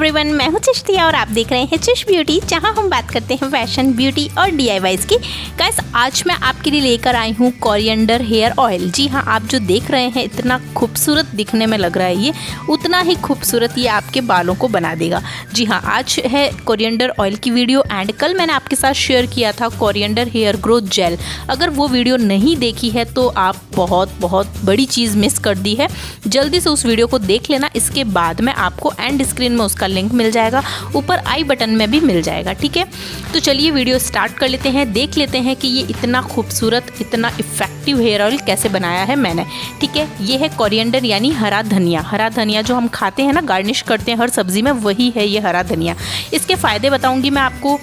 Everyone, मैं हूं चिश्ती और आप देख रहे हैं चिश ब्यूटी, जहां हम बात करते हैं फैशन, ब्यूटी और DIYs की। गाइस, आज मैं आपके लिए लेकर आई हूं कोरिएंडर हेयर ऑयल। जी हां, आप जो देख रहे हैं इतना खूबसूरत दिखने में लग रहा है, ये उतना ही खूबसूरत ये आपके बालों को बना देगा। जी हाँ, आज है कोरिएंडर ऑयल की वीडियो एंड कल मैंने आपके साथ शेयर किया था कोरिएंडर हेयर ग्रोथ जेल। अगर वो वीडियो नहीं देखी है तो आप बहुत बड़ी चीज़ मिस कर दी है। जल्दी से उस वीडियो को देख लेना। इसके बाद में आपको एंड स्क्रीन में उसका लिंक मिल जाएगा, ऊपर आई बटन में भी मिल जाएगा। ठीक है, तो चलिए वीडियो स्टार्ट कर लेते हैं। देख लेते हैं कि ये इतना खूबसूरत, इतना इफेक्टिव हेयर ऑयल कैसे बनाया है मैंने। ठीक है, ये है कोरिएंडर यानी हरा धनिया। हरा धनिया जो हम खाते हैं ना, गार्निश करते हैं हर सब्जी में, वही है ये हरा धनिया। इसके फ़ायदे बताऊंगी मैं आपको,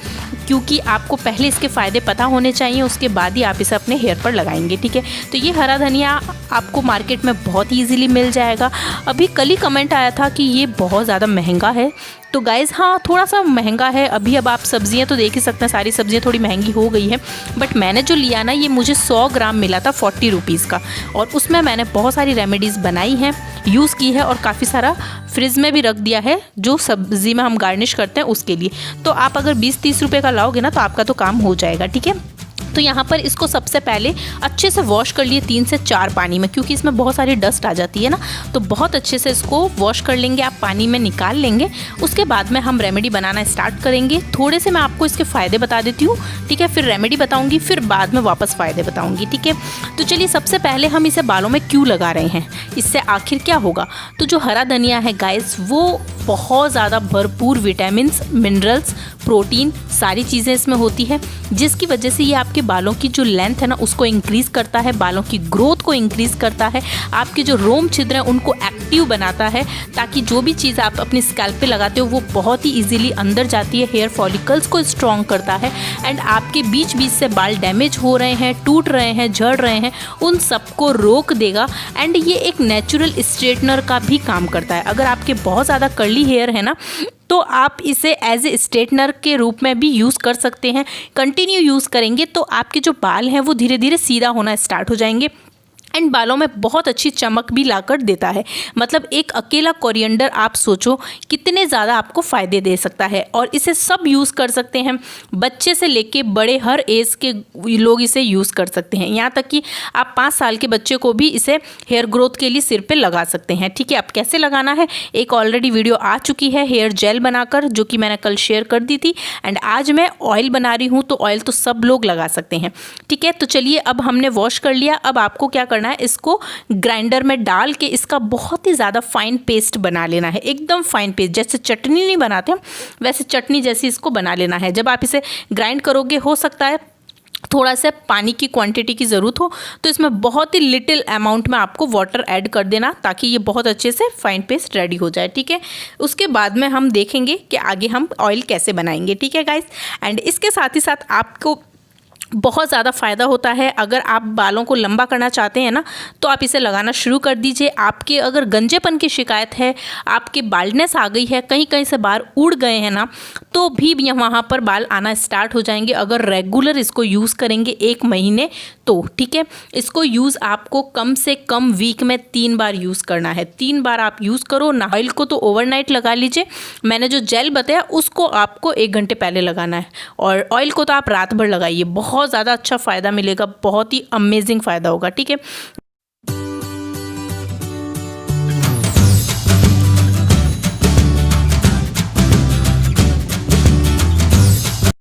क्योंकि आपको पहले इसके फ़ायदे पता होने चाहिए, उसके बाद ही आप इसे अपने हेयर पर लगाएंगे। ठीक है, तो ये हरा धनिया आपको मार्केट में बहुत ईजीली मिल जाएगा। अभी कल ही कमेंट आया था कि ये बहुत ज़्यादा महंगा है, तो गाइज़ हाँ, थोड़ा सा महंगा है अभी। अब आप सब्जियां तो देख ही सकते हैं, सारी सब्जियां थोड़ी महंगी हो गई है। बट मैंने जो लिया ना, ये मुझे 100 ग्राम मिला था 40 रुपीज़ का, और उसमें मैंने बहुत सारी रेमेडीज़ बनाई हैं, यूज़ की है, और काफ़ी सारा फ्रिज में भी रख दिया है जो सब्ज़ी में हम गार्निश करते हैं उसके लिए। तो आप अगर 20-30 रुपये का लाओगे ना, तो आपका तो काम हो जाएगा। ठीक है, तो यहाँ पर इसको सबसे पहले अच्छे से वॉश कर लिए 3 से 4 पानी में, क्योंकि इसमें बहुत सारी डस्ट आ जाती है ना, तो बहुत अच्छे से इसको वॉश कर लेंगे, आप पानी में निकाल लेंगे। उसके बाद में हम रेमेडी बनाना स्टार्ट करेंगे। थोड़े से मैं आपको इसके फ़ायदे बता देती हूँ, ठीक है, फिर रेमेडी बताऊँगी, फिर बाद में वापस फ़ायदे बताऊँगी। ठीक है, तो चलिए सबसे पहले हम इसे बालों में क्यों लगा रहे हैं, इससे आखिर क्या होगा। तो जो हरा धनिया है गाइस, वो बहुत ज़्यादा भरपूर विटामिन्स, मिनरल्स, प्रोटीन, सारी चीज़ें इसमें होती है, जिसकी वजह से ये आपके बालों की जो लेंथ है ना, उसको इंक्रीज़ करता है, बालों की ग्रोथ को इंक्रीज़ करता है, आपके जो रोम छिद्र हैं उनको एक्टिव बनाता है, ताकि जो भी चीज़ आप अपनी स्कैल्प पे लगाते हो वो बहुत ही इजीली अंदर जाती है। हेयर फॉलिकल्स को स्ट्रॉन्ग करता है एंड आपके बीच बीच से बाल डैमेज हो रहे हैं, टूट रहे हैं, झड़ रहे हैं, उन सबको रोक देगा। एंड ये एक नेचुरल स्ट्रेटनर का भी काम करता है। अगर आपके बहुत ज़्यादा कर्ली हेयर है ना, तो आप इसे एज ए स्ट्रेटनर के रूप में भी यूज़ कर सकते हैं। कंटिन्यू यूज़ करेंगे तो आपके जो बाल हैं वो धीरे धीरे सीधा होना स्टार्ट हो जाएंगे एंड बालों में बहुत अच्छी चमक भी लाकर देता है। मतलब एक अकेला कोरिएंडर आप सोचो कितने ज़्यादा आपको फ़ायदे दे सकता है, और इसे सब यूज़ कर सकते हैं, बच्चे से लेके बड़े हर एज के लोग इसे यूज़ कर सकते हैं। यहाँ तक कि आप 5 साल के बच्चे को भी इसे हेयर ग्रोथ के लिए सिर पे लगा सकते हैं। ठीक है, अब कैसे लगाना है, एक ऑलरेडी वीडियो आ चुकी है हेयर जेल बनाकर, जो कि मैंने कल शेयर कर दी थी, एंड आज मैं ऑयल बना रही हूँ, तो ऑयल तो सब लोग लगा सकते हैं। ठीक है, तो चलिए अब हमने वॉश कर लिया। अब आपको क्या करना है, इसको ग्राइंडर में डाल के इसका बहुत ही ज़्यादा फाइन पेस्ट बना लेना है, एकदम फाइन पेस्ट। जैसे चटनी नहीं बनाते हम, वैसे चटनी जैसी इसको बना लेना है। जब आप इसे ग्राइंड करोगे, हो सकता है थोड़ा सा पानी की क्वांटिटी की ज़रूरत हो, तो इसमें बहुत ही लिटिल अमाउंट में आपको वाटर ऐड कर देना, ताकि ये बहुत अच्छे से फाइन पेस्ट रेडी हो जाए। ठीक है, उसके बाद में हम देखेंगे कि आगे हम ऑयल कैसे बनाएंगे। ठीक है गाइस, एंड इसके साथ ही साथ आपको बहुत ज़्यादा फ़ायदा होता है। अगर आप बालों को लंबा करना चाहते हैं ना, तो आप इसे लगाना शुरू कर दीजिए। आपके अगर गंजेपन की शिकायत है, आपके बाल्डनेस आ गई है, कहीं कहीं से बाल उड़ गए हैं ना, तो भी वहाँ पर बाल आना स्टार्ट हो जाएंगे अगर रेगुलर इसको यूज़ करेंगे 1 महीने तो। ठीक है, इसको यूज़ आपको कम से कम वीक में 3 बार यूज़ करना है। 3 बार आप यूज़ करो ना। ऑयल को तो ओवरनाइट लगा लीजिए, मैंने जो जेल बताया उसको आपको 1 घंटे पहले लगाना है, और ऑयल को तो आप रात भर लगाइए, बहुत ज़्यादा अच्छा फ़ायदा मिलेगा, बहुत ही अमेजिंग फ़ायदा होगा। ठीक है,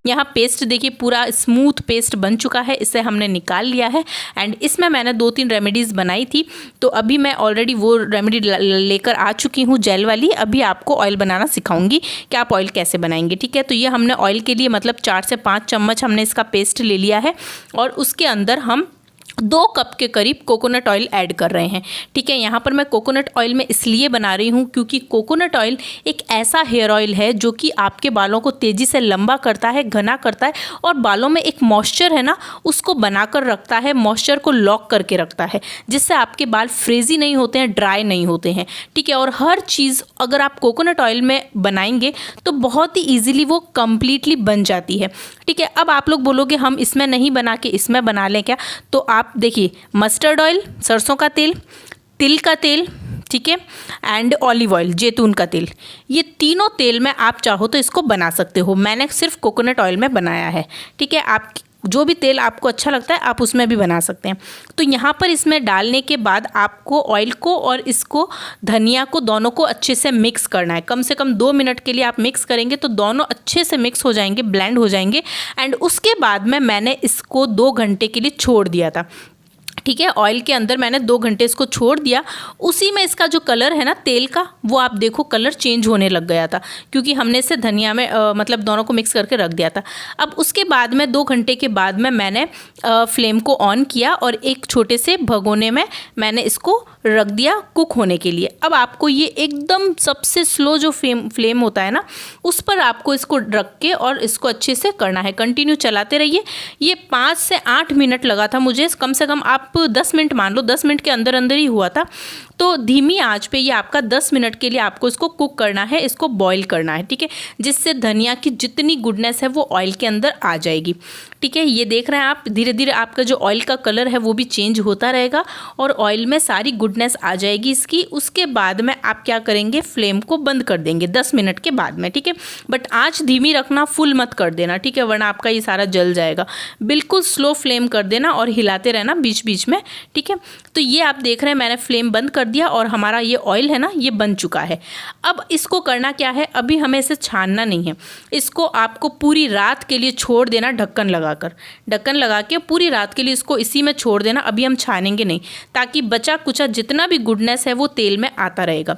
यहाँ पेस्ट देखिए पूरा स्मूथ पेस्ट बन चुका है, इसे हमने निकाल लिया है। एंड इसमें मैंने 2-3 रेमेडीज़ बनाई थी, तो अभी मैं ऑलरेडी वो रेमेडी लेकर आ चुकी हूँ जेल वाली। अभी आपको ऑयल बनाना सिखाऊंगी कि आप ऑयल कैसे बनाएंगे। ठीक है, तो ये हमने ऑयल के लिए मतलब 4 से 5 चम्मच हमने इसका पेस्ट ले लिया है, और उसके अंदर हम 2 कप के करीब कोकोनट ऑयल ऐड कर रहे हैं। ठीक है, यहाँ पर मैं कोकोनट ऑयल में इसलिए बना रही हूँ क्योंकि कोकोनट ऑयल एक ऐसा हेयर ऑयल है जो कि आपके बालों को तेज़ी से लंबा करता है, घना करता है, और बालों में एक मॉइस्चर है ना, उसको बनाकर रखता है, मॉइस्चर को लॉक करके रखता है, जिससे आपके बाल फ्रेजी नहीं होते हैं, ड्राई नहीं होते हैं। ठीक है, और हर चीज़ अगर आप कोकोनट ऑयल में बनाएंगे तो बहुत ही ईजिली वो कम्प्लीटली बन जाती है। ठीक है, अब आप लोग बोलोगे हम इसमें नहीं बना के इसमें बना लें क्या, तो आप देखिए, मस्टर्ड ऑयल, सरसों का तेल, तिल का तेल, ठीक है, एंड ऑलिव ऑयल, जैतून का तेल। ये तीनों तेल में आप चाहो तो इसको बना सकते हो। मैंने सिर्फ कोकोनट ऑयल में बनाया है, ठीक है। आप जो भी तेल आपको अच्छा लगता है आप उसमें भी बना सकते हैं। तो यहाँ पर इसमें डालने के बाद आपको ऑयल को और इसको धनिया को दोनों को अच्छे से मिक्स करना है। कम से कम 2 मिनट के लिए आप मिक्स करेंगे तो दोनों अच्छे से मिक्स हो जाएंगे, ब्लेंड हो जाएंगे। एंड उसके बाद में मैंने इसको 2 घंटे के लिए छोड़ दिया था, ठीक है। ऑयल के अंदर मैंने 2 घंटे इसको छोड़ दिया। उसी में इसका जो कलर है ना तेल का, वो आप देखो कलर चेंज होने लग गया था, क्योंकि हमने इसे धनिया में मतलब दोनों को मिक्स करके रख दिया था। अब उसके बाद में 2 घंटे के बाद में मैंने फ्लेम को ऑन किया और एक छोटे से भगोने में मैंने इसको रख दिया कुक होने के लिए। अब आपको ये एकदम सबसे स्लो जो फ्लेम होता है ना, उस पर आपको इसको रख के और इसको अच्छे से करना है, कंटिन्यू चलाते रहिए। ये 5 से 8 मिनट लगा था मुझे, कम से कम आप 10 मिनट मान लो, 10 मिनट के अंदर अंदर ही हुआ था। तो धीमी आंच पे ये आपका 10 मिनट के लिए आपको इसको कुक करना है, इसको बॉईल करना है, ठीक है, जिससे धनिया की जितनी गुडनेस है वो ऑयल के अंदर आ जाएगी, ठीक है। ये देख रहे हैं आप, धीरे धीरे आपका जो ऑयल का कलर है वो भी चेंज होता रहेगा और ऑयल में सारी गुडनेस आ जाएगी इसकी। उसके बाद में आप क्या करेंगे, फ्लेम को बंद कर देंगे 10 मिनट के बाद में, ठीक है। बट आंच धीमी रखना, फुल मत कर देना, ठीक है, वरना आपका ये सारा जल जाएगा। बिल्कुल स्लो फ्लेम कर देना और हिलाते रहना बीच बीच में, ठीक है। तो ये आप देख रहे हैं मैंने फ्लेम बंद कर दिया और हमारा ये ऑयल है ना ये बन चुका है। अब इसको करना क्या है, अभी हमें इसे छानना नहीं है, इसको आपको पूरी रात के लिए छोड़ देना ढक्कन लगा के पूरी रात के लिए इसको इसी में छोड़ देना। अभी हम छानेंगे नहीं, ताकि बचा कुचा जितना भी गुडनेस है वो तेल में आता रहेगा।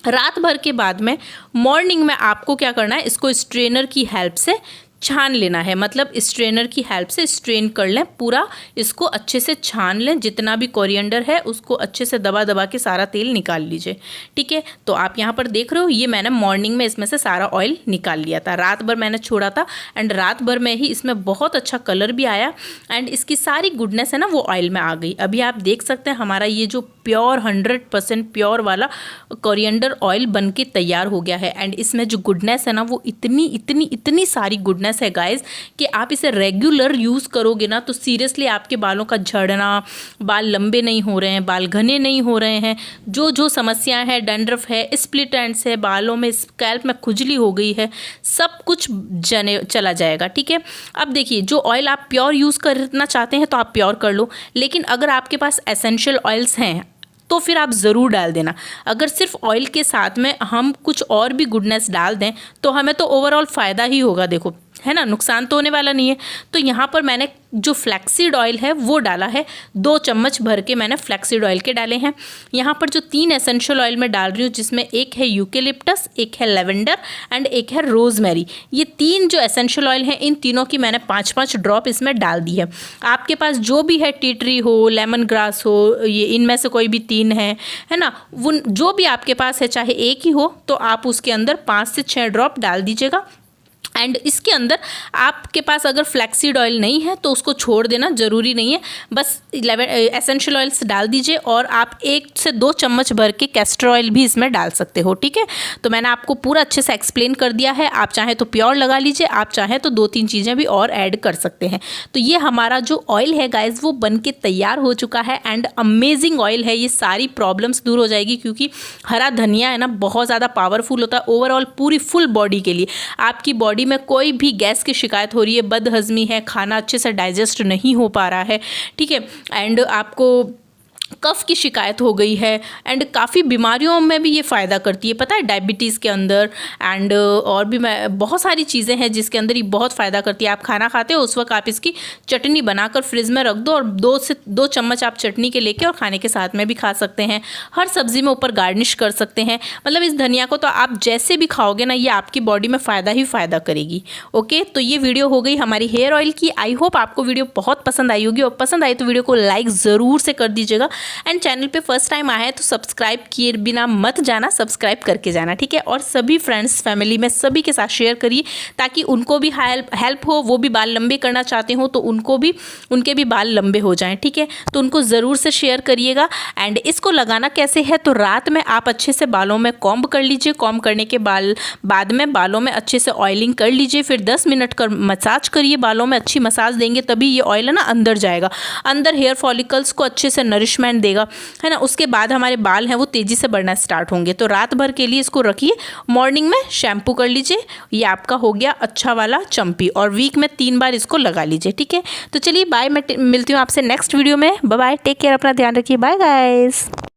रात भर के बाद में मॉर्निंग में आपको क्या करना है, इसको स्ट्रेनर की हेल्प से छान लेना है, मतलब स्ट्रेनर की हेल्प से स्ट्रेन कर लें, पूरा इसको अच्छे से छान लें। जितना भी कोरिएंडर है उसको अच्छे से दबा दबा के सारा तेल निकाल लीजिए, ठीक है। तो आप यहाँ पर देख रहे हो, ये मैंने मॉर्निंग में इसमें से सारा ऑयल निकाल लिया था, रात भर मैंने छोड़ा था एंड रात भर में ही इसमें बहुत अच्छा कलर भी आया एंड इसकी सारी गुडनेस है ना वो ऑयल में आ गई। अभी आप देख सकते हैं हमारा ये जो प्योर 100% प्योर वाला कोरिएंडर ऑयल बन के तैयार हो गया है। एंड इसमें जो गुडनेस है ना वो इतनी सारी गुडनेस है गाइज, कि आप इसे रेगुलर यूज़ करोगे ना तो सीरियसली आपके बालों का झड़ना, बाल लंबे नहीं हो रहे हैं, बाल घने नहीं हो रहे हैं, जो समस्याएं हैं, डैंड्रफ है, स्प्लिट एंड्स है, बालों में स्कैल्प में खुजली हो गई है, सब कुछ चला जाएगा, ठीक है। अब देखिए, जो ऑयल आप प्योर यूज़ करना चाहते हैं तो आप प्योर कर लो, लेकिन अगर आपके पास एसेंशियल ऑयल्स हैं तो फिर आप ज़रूर डाल देना। अगर सिर्फ ऑयल के साथ में हम कुछ और भी गुडनेस डाल दें तो हमें तो ओवरऑल फ़ायदा ही होगा, देखो, है ना, नुकसान तो होने वाला नहीं है। तो यहाँ पर मैंने जो फ्लैक्सीड ऑयल है वो डाला है, 2 चम्मच भर के मैंने फ्लैक्सीड ऑयल के डाले हैं। यहाँ पर जो 3 एसेंशियल ऑयल मैं डाल रही हूँ, जिसमें एक है यूकेलिप्टस, एक है लेवेंडर एंड एक है रोजमेरी। ये 3 जो एसेंशियल ऑयल हैं, इन तीनों की मैंने 5-5 ड्रॉप इसमें डाल दी है। आपके पास जो भी है, टी ट्री हो, लेमन ग्रास हो, ये इनमें से कोई भी 3 है ना, वो जो भी आपके पास है, चाहे एक ही हो, तो आप उसके अंदर 5 से 6 ड्रॉप डाल दीजिएगा। एंड इसके अंदर आपके पास अगर फ्लैक्सीड ऑयल नहीं है तो उसको छोड़ देना, ज़रूरी नहीं है, बस एसेंशियल ऑयल्स डाल दीजिए। और आप 1 से 2 चम्मच भर के कैस्टर ऑयल भी इसमें डाल सकते हो, ठीक है। तो मैंने आपको पूरा अच्छे से एक्सप्लेन कर दिया है। आप चाहें तो प्योर लगा लीजिए, आप चाहें तो 2-3 चीज़ें भी और ऐड कर सकते हैं। तो ये हमारा जो ऑयल है गाइज वो बन के तैयार हो चुका है एंड अमेजिंग ऑयल है। ये सारी प्रॉब्लम्स दूर हो जाएगी, क्योंकि हरा धनिया है ना बहुत ज़्यादा पावरफुल होता है ओवरऑल पूरी फुल बॉडी के लिए। आपकी बॉडी में कोई भी गैस की शिकायत हो रही है, बदहजमी है, खाना अच्छे से डाइजेस्ट नहीं हो पा रहा है, ठीक है, एंड आपको कफ की शिकायत हो गई है, एंड काफ़ी बीमारियों में भी ये फ़ायदा करती है, पता है, डायबिटीज़ के अंदर एंड और भी बहुत सारी चीज़ें हैं जिसके अंदर ये बहुत फ़ायदा करती है। आप खाना खाते हो उस वक्त आप इसकी चटनी बनाकर फ्रिज में रख दो और 2 चम्मच आप चटनी के लेके और खाने के साथ में भी खा सकते हैं। हर सब्ज़ी में ऊपर गार्निश कर सकते हैं। मतलब इस धनिया को तो आप जैसे भी खाओगे ना, ये आपकी बॉडी में फ़ायदा ही फ़ायदा करेगी। ओके, तो ये वीडियो हो गई हमारी हेयर ऑयल की। आई होप आपको वीडियो बहुत पसंद आई होगी, और पसंद आई तो वीडियो को लाइक ज़रूर से कर दीजिएगा। एंड चैनल पे फर्स्ट टाइम आया है तो सब्सक्राइब किए बिना मत जाना, सब्सक्राइब करके जाना, ठीक है। और सभी फ्रेंड्स, फैमिली में सभी के साथ शेयर करिए, ताकि उनको भी हेल्प हो, वो भी बाल लंबे करना चाहते हो तो उनके भी बाल लंबे हो जाएं, ठीक है। तो उनको ज़रूर से शेयर करिएगा। एंड इसको लगाना कैसे है, तो रात में आप अच्छे से बालों में कॉम्ब कर लीजिए। कॉम्ब करने के बाद में बालों में अच्छे से ऑयलिंग कर लीजिए। फिर 10 मिनट का मसाज करिए, बालों में अच्छी मसाज देंगे तभी ये ऑयल है ना अंदर जाएगा, अंदर हेयर फॉलिकल्स को अच्छे से नरिशमेंट नरिशमेंट देगा, है ना। उसके बाद हमारे बाल हैं वो तेज़ी से बढ़ना स्टार्ट होंगे। तो रात भर के लिए इसको रखिए, मॉर्निंग में शैम्पू कर लीजिए। ये आपका हो गया अच्छा वाला चंपी, और वीक में 3 बार इसको लगा लीजिए, ठीक है। तो चलिए बाय, मैं मिलती हूँ आपसे नेक्स्ट वीडियो में। बाय बाय, टेक केयर, अपना ध्यान रखिए, बाय गाइस।